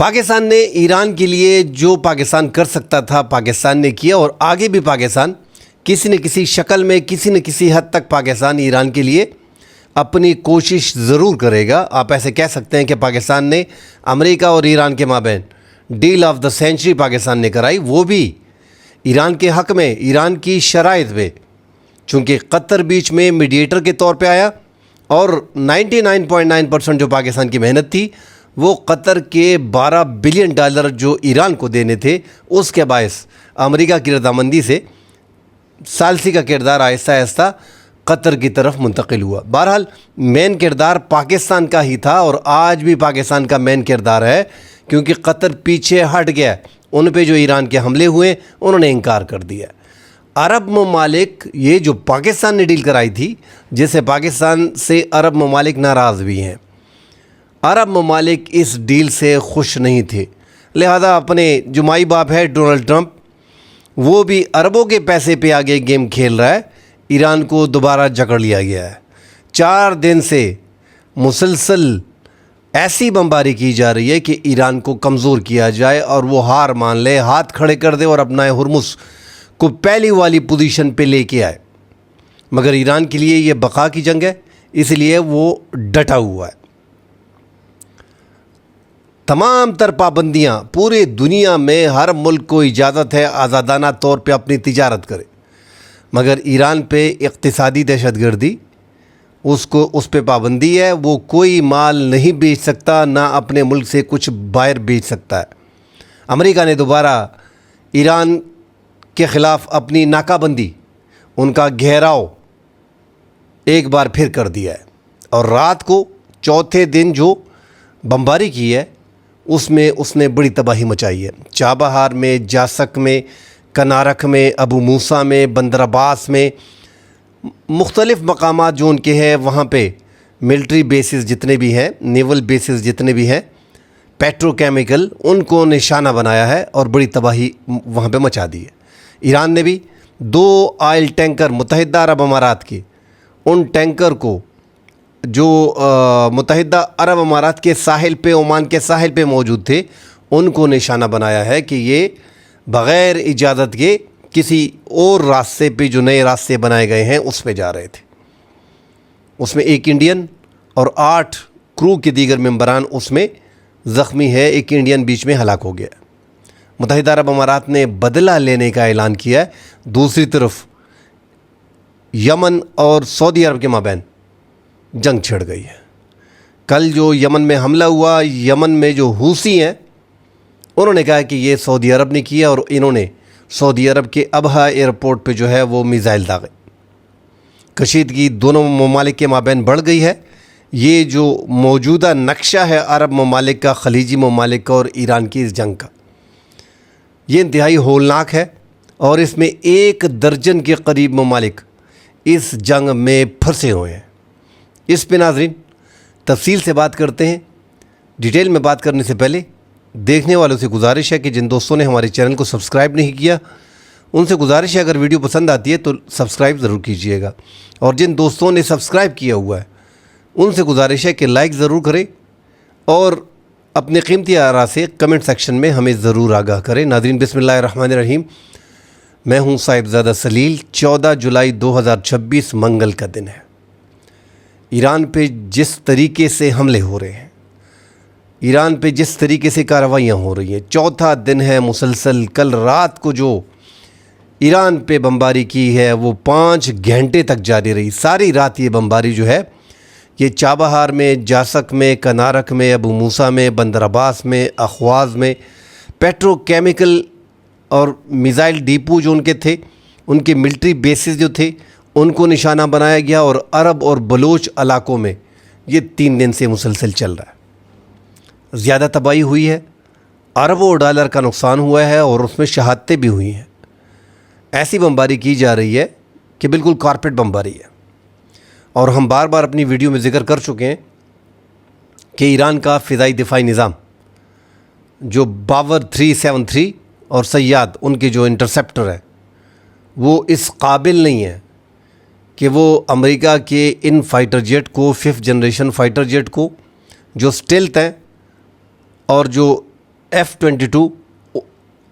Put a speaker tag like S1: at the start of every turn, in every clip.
S1: پاکستان نے ایران کے لیے جو پاکستان کر سکتا تھا پاکستان نے کیا، اور آگے بھی پاکستان کسی نہ کسی شکل میں کسی نہ کسی حد تک پاکستان ایران کے لیے اپنی کوشش ضرور کرے گا۔ آپ ایسے کہہ سکتے ہیں کہ پاکستان نے امریکہ اور ایران کے مابین deal of the century Pakistan نے کرائی، وہ بھی ایران کے حق میں، ایران کی شرائط پہ، چونکہ قطر بیچ میں میڈیٹر کے طور پہ آیا اور 99.9% جو پاکستان کی محنت تھی وہ قطر کے $12 بلین جو ایران کو دینے تھے، اس کے باعث امریکہ کی رضامندی سے ثالثی کا کردار آہستہ آہستہ قطر کی طرف منتقل ہوا۔ بہرحال مین کردار پاکستان کا ہی تھا اور آج بھی پاکستان کا مین کردار ہے، کیونکہ قطر پیچھے ہٹ گیا، ان پہ جو ایران کے حملے ہوئے انہوں نے انکار کر دیا۔ عرب ممالک، یہ جو پاکستان نے ڈیل کرائی تھی، جس سے پاکستان سے عرب ممالک ناراض بھی ہیں، عرب ممالک اس ڈیل سے خوش نہیں تھے، لہذا اپنے جو مائی باپ ہے ڈونلڈ ٹرمپ، وہ بھی عربوں کے پیسے پہ آگے گیم کھیل رہا ہے۔ ایران کو دوبارہ جکڑ لیا گیا ہے۔ 4 دن سے مسلسل ایسی بمباری کی جا رہی ہے کہ ایران کو کمزور کیا جائے اور وہ ہار مان لے، ہاتھ کھڑے کر دے اور اپنا ہرمز کو پہلی والی پوزیشن پہ لے کے آئے، مگر ایران کے لیے یہ بقا کی جنگ ہے، اس لیے وہ ڈٹا ہوا ہے۔ تمام تر پابندیاں پورے دنیا میں، ہر ملک کو اجازت ہے آزادانہ طور پہ اپنی تجارت کرے، مگر ایران پہ اقتصادی دہشت گردی، اس پہ پابندی ہے، وہ کوئی مال نہیں بیچ سکتا، نہ اپنے ملک سے کچھ باہر بیچ سکتا ہے۔ امریکہ نے دوبارہ ایران کے خلاف اپنی ناکہ بندی، ان کا گھیراؤ ایک بار پھر کر دیا ہے، اور رات کو چوتھے دن جو بمباری کی ہے اس نے بڑی تباہی مچائی ہے۔ چابہار میں، جاسک میں، کنارک میں، ابو موسیٰ میں، بندر عباس میں، مختلف مقامات جو ان کے ہیں، وہاں پہ ملٹری بیسز جتنے بھی ہیں، نیول بیسز جتنے بھی ہیں، پیٹرو کیمیکل، ان کو نشانہ بنایا ہے اور بڑی تباہی وہاں پہ مچا دی ہے۔ ایران نے بھی 2 آئل ٹینکر متحدہ عرب امارات کے، ان ٹینکر کو جو متحدہ عرب امارات کے ساحل پہ، عمان کے ساحل پہ موجود تھے، ان کو نشانہ بنایا ہے کہ یہ بغیر اجازت کے کسی اور راستے پہ، جو نئے راستے بنائے گئے ہیں، اس پہ جا رہے تھے۔ اس میں 1 انڈین اور 8 کرو کے دیگر ممبران اس میں زخمی ہے، 1 انڈین بیچ میں ہلاک ہو گیا۔ متحدہ عرب امارات نے بدلہ لینے کا اعلان کیا ہے۔ دوسری طرف یمن اور سعودی عرب کے مابین جنگ چھڑ گئی ہے۔ کل جو یمن میں حملہ ہوا، یمن میں جو حوثی ہیں، انہوں نے کہا کہ یہ سعودی عرب نے کیا، اور انہوں نے سعودی عرب کے ابہا ایئرپورٹ پہ جو ہے وہ میزائل داغے۔ کشیدگی دونوں ممالک کے مابین بڑھ گئی ہے۔ یہ جو موجودہ نقشہ ہے عرب ممالک کا، خلیجی ممالک کا اور ایران کی اس جنگ کا، یہ انتہائی ہولناک ہے، اور اس میں 1 درجن کے قریب ممالک اس جنگ میں پھنسے ہوئے ہیں۔ اس پہ ناظرین تفصیل سے بات کرتے ہیں۔ ڈیٹیل میں بات کرنے سے پہلے دیکھنے والوں سے گزارش ہے کہ جن دوستوں نے ہمارے چینل کو سبسکرائب نہیں کیا، ان سے گزارش ہے اگر ویڈیو پسند آتی ہے تو سبسکرائب ضرور کیجئے گا، اور جن دوستوں نے سبسکرائب کیا ہوا ہے ان سے گزارش ہے کہ لائک ضرور کریں اور اپنے قیمتی آراء سے کمنٹ سیکشن میں ہمیں ضرور آگاہ کریں۔ ناظرین بسم اللہ الرحمن الرحیم، میں ہوں صاحب زادہ سلیل۔ 14 جولائی 2026 منگل کا دن ہے۔ ایران پہ جس طریقے سے حملے ہو رہے ہیں، ایران پہ جس طریقے سے کارروائیاں ہو رہی ہیں، چوتھا دن ہے مسلسل۔ کل رات کو جو ایران پہ بمباری کی ہے وہ 5 گھنٹے تک جاری رہی۔ ساری رات یہ بمباری جو ہے، یہ چابہار میں، جاسک میں، کنارک میں، ابو موسیٰ میں، بندر عباس میں، اخواز میں، پیٹرو کیمیکل اور میزائل ڈیپو جو ان کے تھے، ان کے ملٹری بیسز جو تھے، ان کو نشانہ بنایا گیا، اور عرب اور بلوچ علاقوں میں یہ 3 دن سے مسلسل چل رہا ہے۔ زیادہ تباہی ہوئی ہے، اربوں ڈالر کا نقصان ہوا ہے، اور اس میں شہادتیں بھی ہوئی ہیں۔ ایسی بمباری کی جا رہی ہے کہ بالکل کارپیٹ بمباری ہے، اور ہم بار بار اپنی ویڈیو میں ذکر کر چکے ہیں کہ ایران کا فضائی دفاعی نظام جو باور 373 اور سیاد، ان کے جو انٹرسیپٹر ہیں، وہ اس قابل نہیں ہے کہ وہ امریکہ کے ان فائٹر جیٹ کو، 5th جنریشن فائٹر جیٹ کو، جو سٹیلتھ ہیں اور جو F-22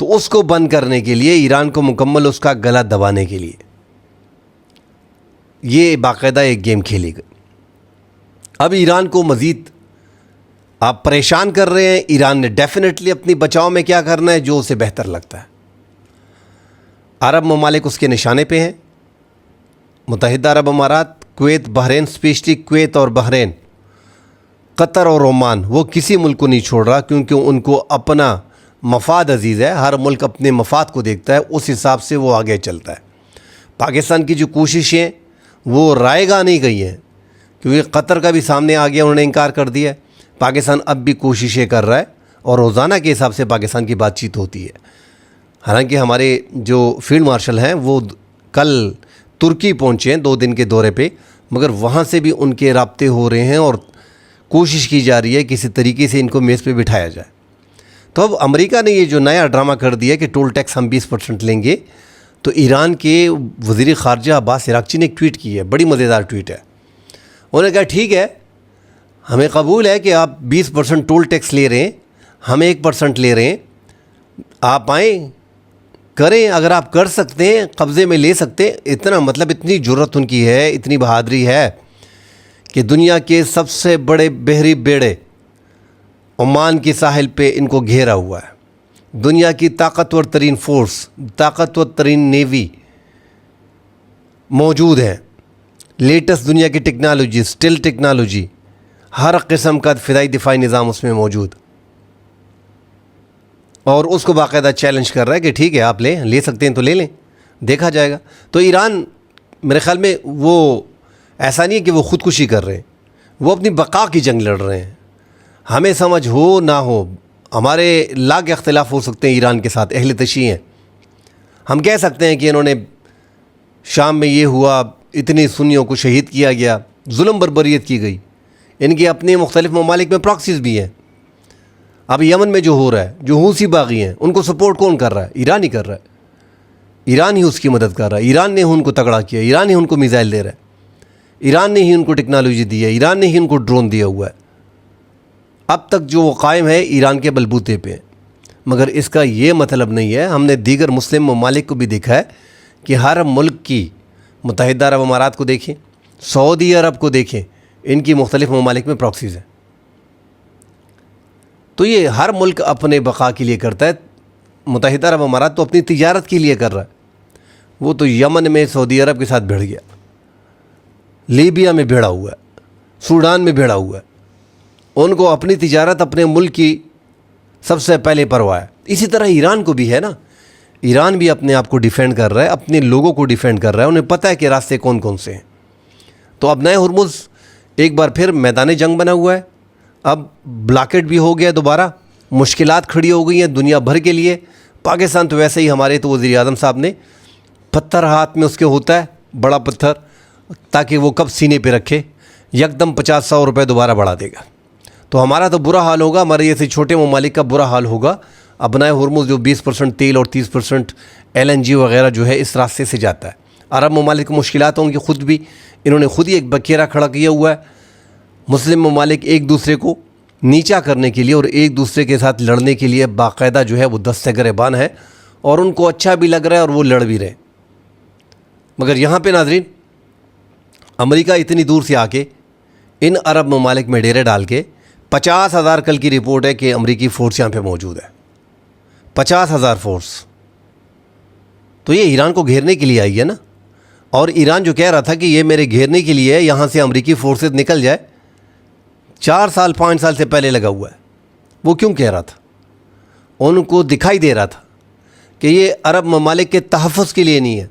S1: تو اس کو بند کرنے کے لیے ایران کو مکمل اس کا گلا دبانے کے لیے یہ باقاعدہ ایک گیم کھیلے گا. اب ایران کو مزید آپ پریشان کر رہے ہیں. ایران نے ڈیفینیٹلی اپنی بچاؤ میں کیا کرنا ہے جو اسے بہتر لگتا ہے. عرب ممالک اس کے نشانے پہ ہیں. متحدہ عرب امارات، کویت، بحرین، اسپیشلی کویت اور بحرین، قطر اور عمان، وہ کسی ملک کو نہیں چھوڑ رہا کیونکہ ان کو اپنا مفاد عزیز ہے. ہر ملک اپنے مفاد کو دیکھتا ہے، اس حساب سے وہ آگے چلتا ہے. پاکستان کی جو کوششیں وہ رائے گاہ نہیں گئی ہیں کیونکہ قطر کا بھی سامنے آ گیا، انہوں نے انکار کر دیا ہے. پاکستان اب بھی کوششیں کر رہا ہے اور روزانہ کے حساب سے پاکستان کی بات چیت ہوتی ہے. حالانکہ ہمارے جو فیلڈ مارشل ہیں وہ کل ترکی پہنچے ہیں 2 دن کے دورے پہ، مگر وہاں سے بھی ان کے رابطے ہو رہے ہیں اور کوشش کی جا رہی ہے کسی طریقے سے ان کو میز پہ بٹھایا جائے. تو اب امریکہ نے یہ جو نیا ڈرامہ کر دیا کہ ٹول ٹیکس ہم 20% لیں گے، تو ایران کے وزیر خارجہ عباس عراقچی نے ایک ٹویٹ کی ہے، بڑی مزیدار ٹویٹ ہے. انہوں نے کہا ٹھیک ہے، ہمیں قبول ہے کہ آپ 20% ٹول ٹیکس لے رہے ہیں، ہم 1% لے رہے ہیں، آپ آئیں کریں، اگر آپ کر سکتے ہیں قبضے میں لے سکتے ہیں. اتنا مطلب اتنی جرت ان کی ہے، اتنی بہادری ہے کہ دنیا کے سب سے بڑے بحری بیڑے عمان کے ساحل پہ ان کو گھیرا ہوا ہے. دنیا کی طاقتور ترین فورس، طاقتور ترین نیوی موجود ہے. لیٹسٹ دنیا کی ٹیکنالوجی، اسٹیل ٹیکنالوجی، ہر قسم کا فضائی دفاعی نظام اس میں موجود، اور اس کو باقاعدہ چیلنج کر رہا ہے کہ ٹھیک ہے آپ لے سکتے ہیں تو لے لیں، دیکھا جائے گا. تو ایران میرے خیال میں وہ ایسا نہیں ہے کہ وہ خودکشی کر رہے ہیں، وہ اپنی بقا کی جنگ لڑ رہے ہیں. ہمیں سمجھ ہو نہ ہو، ہمارے لاکھ اختلاف ہو سکتے ہیں ایران کے ساتھ، اہل تشیع ہیں، ہم کہہ سکتے ہیں کہ انہوں نے شام میں یہ ہوا، اتنی سنیوں کو شہید کیا گیا، ظلم بربریت کی گئی. ان کے اپنے مختلف ممالک میں پراکسیز بھی ہیں. اب یمن میں جو ہو رہا ہے، جو حوثی باغی ہیں، ان کو سپورٹ کون کر رہا ہے؟ ایران ہی کر رہا ہے. ایران ہی اس کی مدد کر رہا ہے. ایران نے ان کو تگڑا کیا، ایران ہی ان کو میزائل دے رہا ہے، ایران نے ہی ان کو ٹیکنالوجی دی ہے، ایران نے ہی ان کو ڈرون دیا ہوا ہے. اب تک جو وہ قائم ہے ایران کے بلبوتے پہ. مگر اس کا یہ مطلب نہیں ہے، ہم نے دیگر مسلم ممالک کو بھی دیکھا ہے کہ ہر ملک کی، متحدہ عرب امارات کو دیکھیں، سعودی عرب کو دیکھیں، ان کی مختلف ممالک میں پراکسیز ہیں. تو یہ ہر ملک اپنے بقا کے لیے کرتا ہے. متحدہ عرب امارات تو اپنی تجارت کے لیے کر رہا ہے. وہ تو یمن میں سعودی عرب کے ساتھ بھیڑ گیا، لیبیا میں بھیڑا ہوا ہے، سوڈان میں بھیڑا ہوا ہے. ان کو اپنی تجارت اپنے ملک کی سب سے پہلے پرواہ ہے. اسی طرح ایران کو بھی ہے نا، ایران بھی اپنے آپ کو ڈیفینڈ کر رہا ہے، اپنے لوگوں کو ڈیفینڈ کر رہا ہے. انہیں پتہ ہے کہ راستے کون کون سے ہیں. تو اب نئے ہرمز ایک بار پھر میدان جنگ بنا ہوا ہے. اب بلاکٹ بھی ہو گیا، دوبارہ مشکلات کھڑی ہو گئی ہیں دنیا بھر کے لیے. پاکستان تو ویسے ہی، ہمارے تو وزیر اعظم صاحب نے پتھر ہاتھ میں اس کے ہوتا ہے، بڑا پتھر، تاکہ وہ کب سینے پہ رکھے، یکدم 50-100 روپے دوبارہ بڑھا دے گا. تو ہمارا تو برا حال ہوگا، ہمارے جیسے چھوٹے ممالک کا برا حال ہوگا. اب نئے ہرمز جو 20% تیل اور 30% LNG وغیرہ جو ہے اس راستے سے جاتا ہے. عرب ممالک کو مشکلات ہوں گی، خود بھی انہوں نے خود ہی ایک بکیرہ کھڑا کیا ہوا ہے. مسلم ممالک ایک دوسرے کو نیچا کرنے کے لیے اور ایک دوسرے کے ساتھ لڑنے کے لیے باقاعدہ جو ہے وہ دستے گریبان ہے، اور ان کو اچھا بھی لگ رہا ہے اور وہ لڑ بھی رہے. مگر یہاں پہ ناظرین، امریکہ اتنی دور سے آ کے ان عرب ممالک میں ڈیرے ڈال کے 50,000 کل کی رپورٹ ہے کہ امریکی فورس یہاں پہ موجود ہے. 50,000 فورس. تو یہ ایران کو گھیرنے کے لیے آئی ہے نا. اور ایران جو کہہ رہا تھا کہ یہ میرے گھیرنے کے لیے یہاں سے امریکی فورسز نکل جائے، 4-5 سال سے پہلے لگا ہوا ہے. وہ کیوں کہہ رہا تھا؟ ان کو دکھائی دے رہا تھا کہ یہ عرب ممالک کے تحفظ کے لیے نہیں ہے،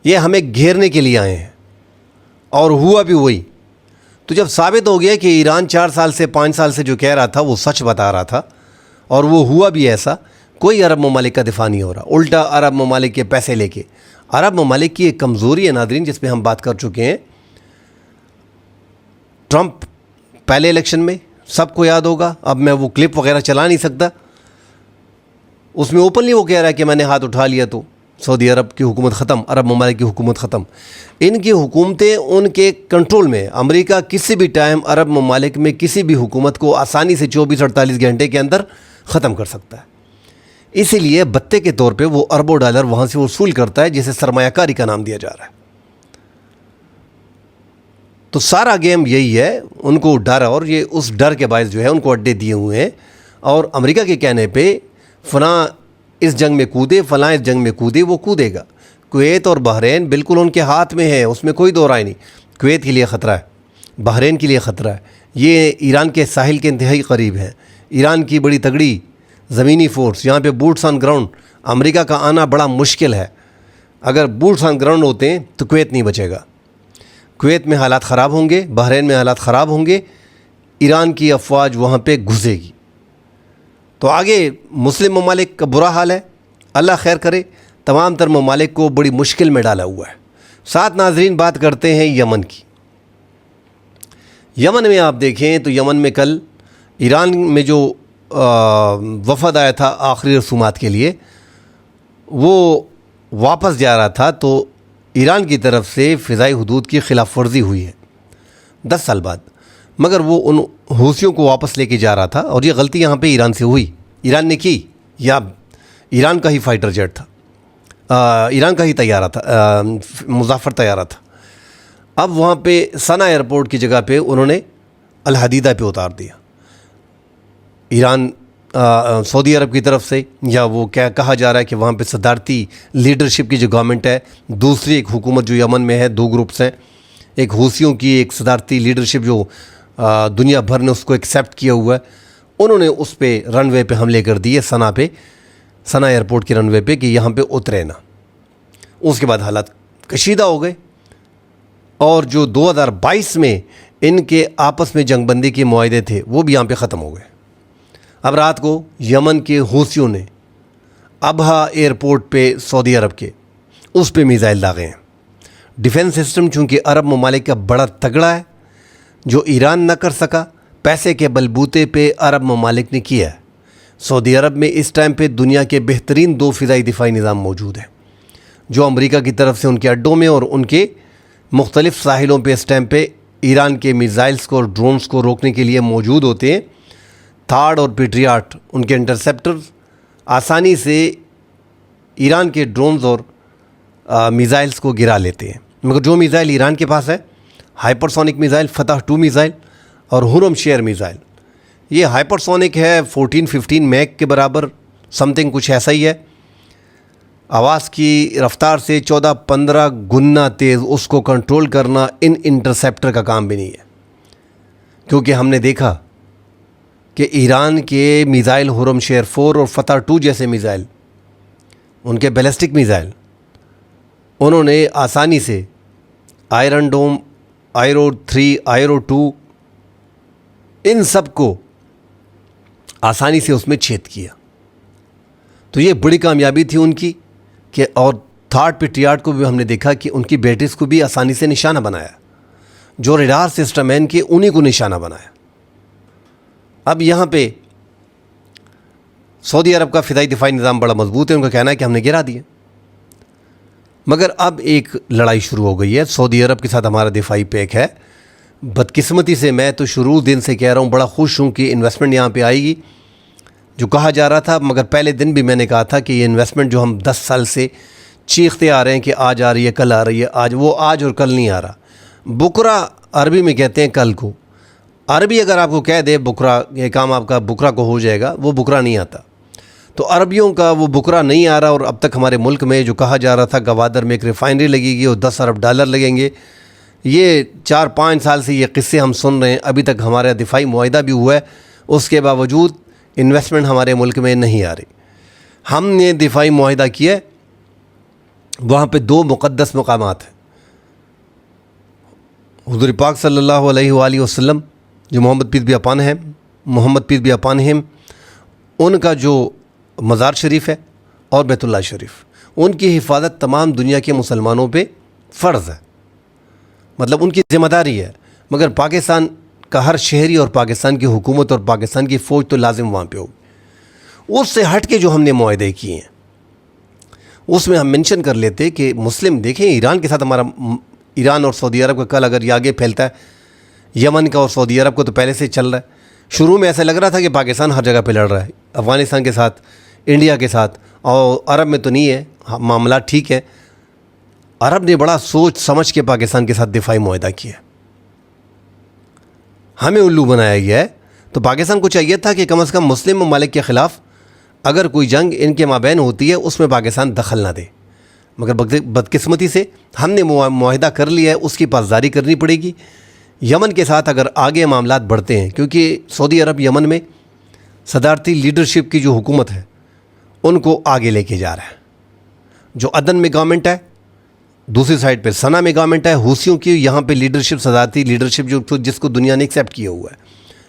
S1: یہ ہمیں گھیرنے کے لیے آئے ہیں. اور ہوا بھی وہی. تو جب ثابت ہو گیا کہ ایران 4 سال سے 5 سال سے جو کہہ رہا تھا وہ سچ بتا رہا تھا، اور وہ ہوا بھی ایسا، کوئی عرب ممالک کا دفاع نہیں ہو رہا. الٹا عرب ممالک کے پیسے لے کے. عرب ممالک کی ایک کمزوری ہے ناظرین، جس پہ ہم بات کر چکے ہیں. ٹرمپ پہلے الیکشن میں سب کو یاد ہوگا، اب میں وہ کلپ وغیرہ چلا نہیں سکتا، اس میں اوپنلی وہ کہہ رہا ہے کہ میں نے ہاتھ اٹھا لیا تو سعودی عرب کی حکومت ختم، عرب ممالک کی حکومت ختم. ان کی حکومتیں ان کے کنٹرول میں. امریکہ کسی بھی ٹائم عرب ممالک میں کسی بھی حکومت کو آسانی سے 24-48 گھنٹے کے اندر ختم کر سکتا ہے. اسی لیے بتے کے طور پہ وہ اربوں ڈالر وہاں سے وصول کرتا ہے، جسے سرمایہ کاری کا نام دیا جا رہا ہے۔ تو سارا گیم یہی ہے، ان کو ڈر، اور یہ اس ڈر کے باعث جو ہے ان کو اڈے دیے ہوئے ہیں، اور امریکہ کے کہنے پہ فلاں اس جنگ میں کودے، فلاں اس جنگ میں کودے، وہ کودے گا۔ کویت اور بحرین بالکل ان کے ہاتھ میں ہے، اس میں کوئی دو رائے نہیں۔ کویت کے لیے خطرہ ہے، بحرین کے لیے خطرہ ہے، یہ ایران کے ساحل کے انتہائی قریب ہیں، ایران کی بڑی تگڑی زمینی فورس، یہاں پہ بوٹس آن گراؤنڈ، امریکہ کا آنا بڑا مشکل ہے۔ اگر بوٹس آن گراؤنڈ ہوتے ہیں تو کویت نہیں بچے گا، کویت میں حالات خراب ہوں گے، بحرین میں حالات خراب ہوں گے، ایران کی افواج وہاں پہ گھسے گی۔ تو آگے مسلم ممالک کا برا حال ہے، اللہ خیر کرے، تمام تر ممالک کو بڑی مشکل میں ڈالا ہوا ہے۔ ساتھ ناظرین بات کرتے ہیں یمن کی۔ یمن میں آپ دیکھیں تو یمن میں کل ایران میں جو وفد آیا تھا آخری رسومات کے لیے، وہ واپس جا رہا تھا تو ایران کی طرف سے فضائی حدود کی خلاف ورزی ہوئی ہے 10 سال بعد، مگر وہ ان حوثیوں کو واپس لے کے جا رہا تھا، اور یہ غلطی یہاں پہ ایران سے ہوئی، ایران نے کی، یا ایران کا ہی فائٹر جیٹ تھا، ایران کا ہی طیارہ تھا، مظفر طیارہ تھا۔ اب وہاں پہ سنا ایئرپورٹ کی جگہ پہ انہوں نے الحدیدہ پہ اتار دیا، ایران سعودی عرب کی طرف سے، یا وہ کیا کہا جا رہا ہے کہ وہاں پہ صدارتی لیڈرشپ کی جو گورنمنٹ ہے، دوسری ایک حکومت جو یمن میں ہے، 2 گروپس ہیں، ایک حوثیوں کی ایک صدارتی لیڈرشپ جو دنیا بھر نے اس کو ایکسیپٹ کیا ہوا ہے، انہوں نے اس پہ رن وے پہ حملے کر دیے، سنا ایئرپورٹ کے رن وے پہ، کہ یہاں پہ اترے نا۔ اس کے بعد حالات کشیدہ ہو گئے، اور جو 2022 میں ان کے آپس میں جنگ بندی کے معاہدے تھے وہ بھی یہاں پہ ختم ہو گئے۔ اب رات کو یمن کے حوثیوں نے ابہا ایئرپورٹ پہ سعودی عرب کے اس پہ میزائل داغے ہیں۔ ڈیفنس سسٹم چونکہ عرب ممالک کا بڑا تگڑا ہے، جو ایران نہ کر سکا، پیسے کے بلبوتے پہ عرب ممالک نے کیا ہے۔ سعودی عرب میں اس ٹائم پہ دنیا کے بہترین 2 فضائی دفاعی نظام موجود ہیں، جو امریکہ کی طرف سے ان کے اڈوں میں اور ان کے مختلف ساحلوں پہ اس ٹائم پہ ایران کے میزائلز کو اور ڈرونز کو روکنے کے لیے موجود ہوتے ہیں۔ تھاڈ اور پیٹریاٹ، ان کے انٹرسیپٹرز آسانی سے ایران کے ڈرونز اور میزائلز کو گرا لیتے ہیں، مگر جو میزائل ایران کے پاس ہے، ہائپرسونک میزائل، فتح 2 میزائل اور ہرم شیر میزائل، یہ ہائپرسونک ہے 14-15 میک کے برابر، سم تھنگ کچھ ایسا ہی ہے، آواز کی رفتار سے 14-15 گنا تیز اس کو کنٹرول کرنا ان انٹرسیپٹر کا کام بھی نہیں ہے، کیونکہ ہم نے دیکھا کہ ایران کے میزائل ہرم شیر 4 اور فتح 2 جیسے میزائل، ان کے بیلسٹک میزائل، انہوں نے آسانی سے آئرن ڈوم، آئرو 3، آئرو 2، ان سب کو آسانی سے اس میں چھید کیا۔ تو یہ بڑی کامیابی تھی ان کی، کہ اور تھاڈ پیٹریاٹ کو بھی ہم نے دیکھا کہ ان کی بیٹریز کو بھی آسانی سے نشانہ بنایا، جو ریڈار سسٹم ہے ان کے، انہی کو نشانہ بنایا۔ اب یہاں پہ سعودی عرب کا فضائی دفاعی نظام بڑا مضبوط ہے، ان کا کہنا ہے کہ ہم نے گرا دیا، مگر اب ایک لڑائی شروع ہو گئی ہے، سعودی عرب کے ساتھ ہمارا دفاعی پیک ہے۔ بدقسمتی سے میں تو شروع دن سے کہہ رہا ہوں، بڑا خوش ہوں کہ انویسٹمنٹ یہاں پہ آئے گی، جو کہا جا رہا تھا، مگر پہلے دن بھی میں نے کہا تھا کہ یہ انویسٹمنٹ جو ہم 10 سال سے چیختے آ رہے ہیں کہ آج آ رہی ہے، کل آ رہی ہے، آج اور کل نہیں آ رہا۔ بکرا عربی میں کہتے ہیں کل کو، عربی اگر آپ کو کہہ دے بکرا، یہ کام آپ کا بکرا کو ہو جائے گا، وہ بکرا نہیں آتا۔ تو عربیوں کا وہ بکرا نہیں آ رہا، اور اب تک ہمارے ملک میں جو کہا جا رہا تھا گوادر میں ایک ریفائنری لگے گی اور $10 ارب لگیں گے، یہ 4-5 سال سے یہ قصے ہم سن رہے ہیں، ابھی تک ہمارا دفاعی معاہدہ بھی ہوا ہے، اس کے باوجود انویسٹمنٹ ہمارے ملک میں نہیں آ رہی۔ ہم نے دفاعی معاہدہ کیا، وہاں پہ 2 مقدس مقامات ہیں، حضور پاک صلی اللہ علیہ وآلہ وسلم جو محمد پیس بی اپان ہم، ان کا جو مزار شریف ہے، اور بیت اللہ شریف، ان کی حفاظت تمام دنیا کے مسلمانوں پہ فرض ہے، مطلب ان کی ذمہ داری ہے، مگر پاکستان کا ہر شہری اور پاکستان کی حکومت اور پاکستان کی فوج تو لازم وہاں پہ ہوگی۔ اس سے ہٹ کے جو ہم نے معاہدے کیے ہیں، اس میں ہم منشن کر لیتے کہ مسلم دیکھیں ایران کے ساتھ ہمارا، ایران اور سعودی عرب کا کل اگر یہ آگے پھیلتا ہے، یمن کا اور سعودی عرب کو تو پہلے سے چل رہا ہے، شروع میں ایسا لگ رہا تھا کہ پاکستان ہر جگہ پہ لڑ رہا ہے، افغانستان کے ساتھ، انڈیا کے ساتھ، اور عرب میں تو نہیں ہے معاملات ٹھیک ہے. عرب نے بڑا سوچ سمجھ کے پاکستان کے ساتھ دفاعی معاہدہ کیا. ہمیں الو بنایا گیا ہے. تو پاکستان کو چاہیے تھا کہ کم از کم مسلم ممالک کے خلاف اگر کوئی جنگ ان کے مابین ہوتی ہے اس میں پاکستان دخل نہ دے. مگر بدقسمتی سے ہم نے معاہدہ کر لیا ہے، اس کی پاسداری کرنی پڑے گی. یمن کے ساتھ اگر آگے معاملات بڑھتے ہیں، کیونکہ سعودی عرب یمن میں صدارتی لیڈرشپ کی جو حکومت ہے ان کو آگے لے کے جا رہا ہے. جو عدن میں گورنمنٹ ہے، دوسری سائڈ پہ صنعا میں گورنمنٹ ہے، حوثیوں کی یہاں پہ لیڈرشپ، صدارتی لیڈرشپ جو جس کو دنیا نے ایکسیپٹ کیا ہوا ہے.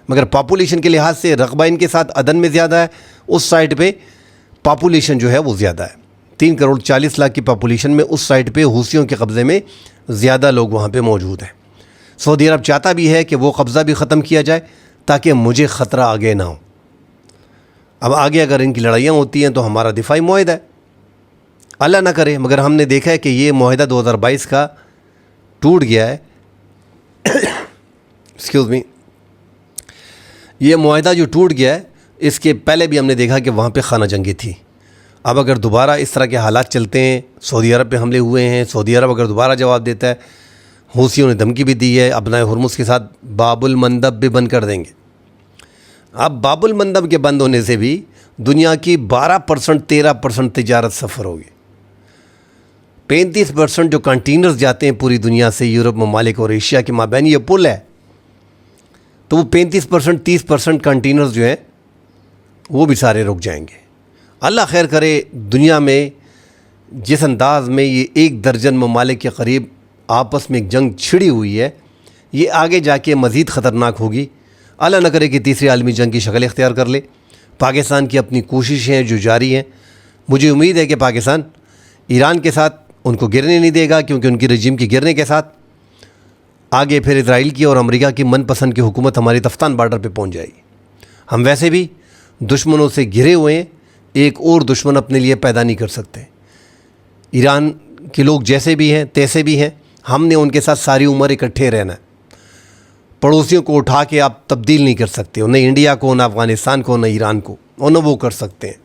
S1: مگر پاپولیشن کے لحاظ سے رقبہ ان کے ساتھ عدن میں زیادہ ہے، اس سائڈ پہ پاپولیشن جو ہے وہ زیادہ ہے. 3 کروڑ 40 لاکھ کی پاپولیشن میں اس سائڈ پہ حوثیوں کے قبضے میں زیادہ لوگ وہاں پہ موجود ہیں. سعودی عرب چاہتا بھی ہے کہ وہ قبضہ بھی ختم کیا جائے تاکہ مجھے خطرہ آگے نہ ہو. اب آگے اگر ان کی لڑائیاں ہوتی ہیں تو ہمارا دفاعی معاہدہ ہے، اللہ نہ کرے. مگر ہم نے دیکھا ہے کہ یہ معاہدہ 2022 کا ٹوٹ گیا ہے. ایکسکیوز می، یہ معاہدہ جو ٹوٹ گیا ہے اس کے پہلے بھی ہم نے دیکھا کہ وہاں پہ خانہ جنگی تھی. اب اگر دوبارہ اس طرح کے حالات چلتے ہیں، سعودی عرب پہ حملے ہوئے ہیں، سعودی عرب اگر دوبارہ جواب دیتا ہے، حوثیوں نے دھمکی بھی دی ہے ابنائے ہرمز کے ساتھ باب المندب بھی بند کر دیں گے. اب باب المندب کے بند ہونے سے بھی دنیا کی 12% 13% تجارت سفر ہوگی. 35% جو کنٹینرز جاتے ہیں پوری دنیا سے یورپ ممالک اور ایشیا کے مابین، یہ پل ہے. تو وہ 35% 30% کنٹینرز جو ہیں وہ بھی سارے رک جائیں گے. اللہ خیر کرے. دنیا میں جس انداز میں یہ 1 درجن ممالک کے قریب آپس میں ایک جنگ چھڑی ہوئی ہے، یہ آگے جا کے مزید خطرناک ہوگی. اللہ نہ کرے کہ تیسری عالمی جنگ کی شکل اختیار کر لے. پاکستان کی اپنی کوششیں ہیں جو جاری ہیں. مجھے امید ہے کہ پاکستان ایران کے ساتھ ان کو گرنے نہیں دے گا، کیونکہ ان کی رجیم کی گرنے کے ساتھ آگے پھر اسرائیل کی اور امریکہ کی من پسند کی حکومت ہماری تفتان بارڈر پہ پہنچ جائے گی. ہم ویسے بھی دشمنوں سے گھرے ہوئے ہیں، ایک اور دشمن اپنے لیے پیدا نہیں کر سکتے. ایران کے لوگ جیسے بھی ہیں تیسے بھی ہیں، ہم نے ان کے ساتھ ساری عمر اکٹھے رہنا ہے. پڑوسیوں کو اٹھا کے آپ تبدیل نہیں کر سکتے، نہ انڈیا کو، نہ افغانستان کو، نہ ایران کو، اور نہ وہ کر سکتے ہیں.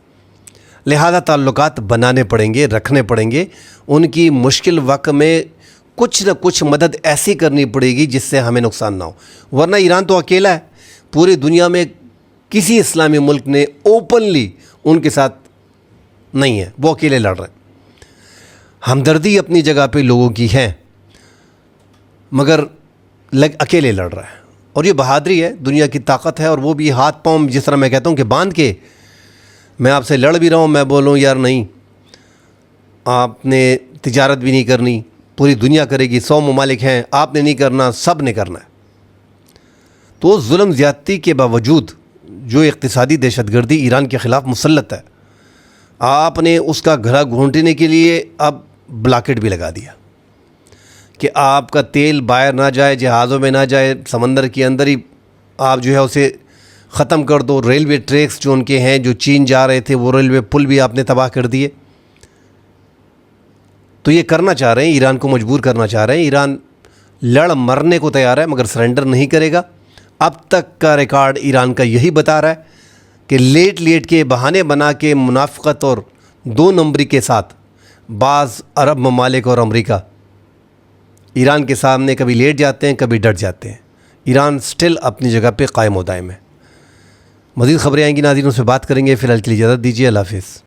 S1: لہذا تعلقات بنانے پڑیں گے، رکھنے پڑیں گے. ان کی مشکل وقت میں کچھ نہ کچھ مدد ایسی کرنی پڑے گی جس سے ہمیں نقصان نہ ہو. ورنہ ایران تو اکیلا ہے. پوری دنیا میں کسی اسلامی ملک نے اوپنلی ان کے ساتھ نہیں ہے، وہ اکیلے لڑ رہے ہیں. ہمدردی اپنی جگہ پہ لوگوں کی ہے، مگر اکیلے لڑ رہا ہے. اور یہ بہادری ہے، دنیا کی طاقت ہے. اور وہ بھی ہاتھ پاؤں، جس طرح میں کہتا ہوں کہ باندھ کے میں آپ سے لڑ بھی رہا ہوں، میں بولوں یار نہیں، آپ نے تجارت بھی نہیں کرنی، پوری دنیا کرے گی، 100 ممالک ہیں، آپ نے نہیں کرنا، سب نے کرنا ہے. تو ظلم زیادتی کے باوجود جو اقتصادی دہشت گردی ایران کے خلاف مسلط ہے، آپ نے اس کا گھرا گھونٹنے کے لیے اب بلاکٹ بھی لگا دیا کہ آپ کا تیل باہر نہ جائے، جہازوں میں نہ جائے، سمندر کے اندر ہی آپ جو ہے اسے ختم کر دو. ریلوے ٹریکس جو ان کے ہیں جو چین جا رہے تھے، وہ ریلوے پل بھی آپ نے تباہ کر دیے. تو یہ کرنا چاہ رہے ہیں، ایران کو مجبور کرنا چاہ رہے ہیں. ایران لڑ مرنے کو تیار ہے مگر سرنڈر نہیں کرے گا. اب تک کا ریکارڈ ایران کا یہی بتا رہا ہے کہ لیٹ کے بہانے بنا کے منافقت اور 2 نمبری کے ساتھ بعض عرب ممالک اور امریکہ ایران کے سامنے کبھی لیٹ جاتے ہیں، کبھی ڈٹ جاتے ہیں. ایران سٹل اپنی جگہ پہ قائم و دائم ہے. مزید خبریں آئیں گی، ناظرین اس پہ بات کریں گے. فی الحال کے لیے اجازت دیجیے. اللہ حافظ.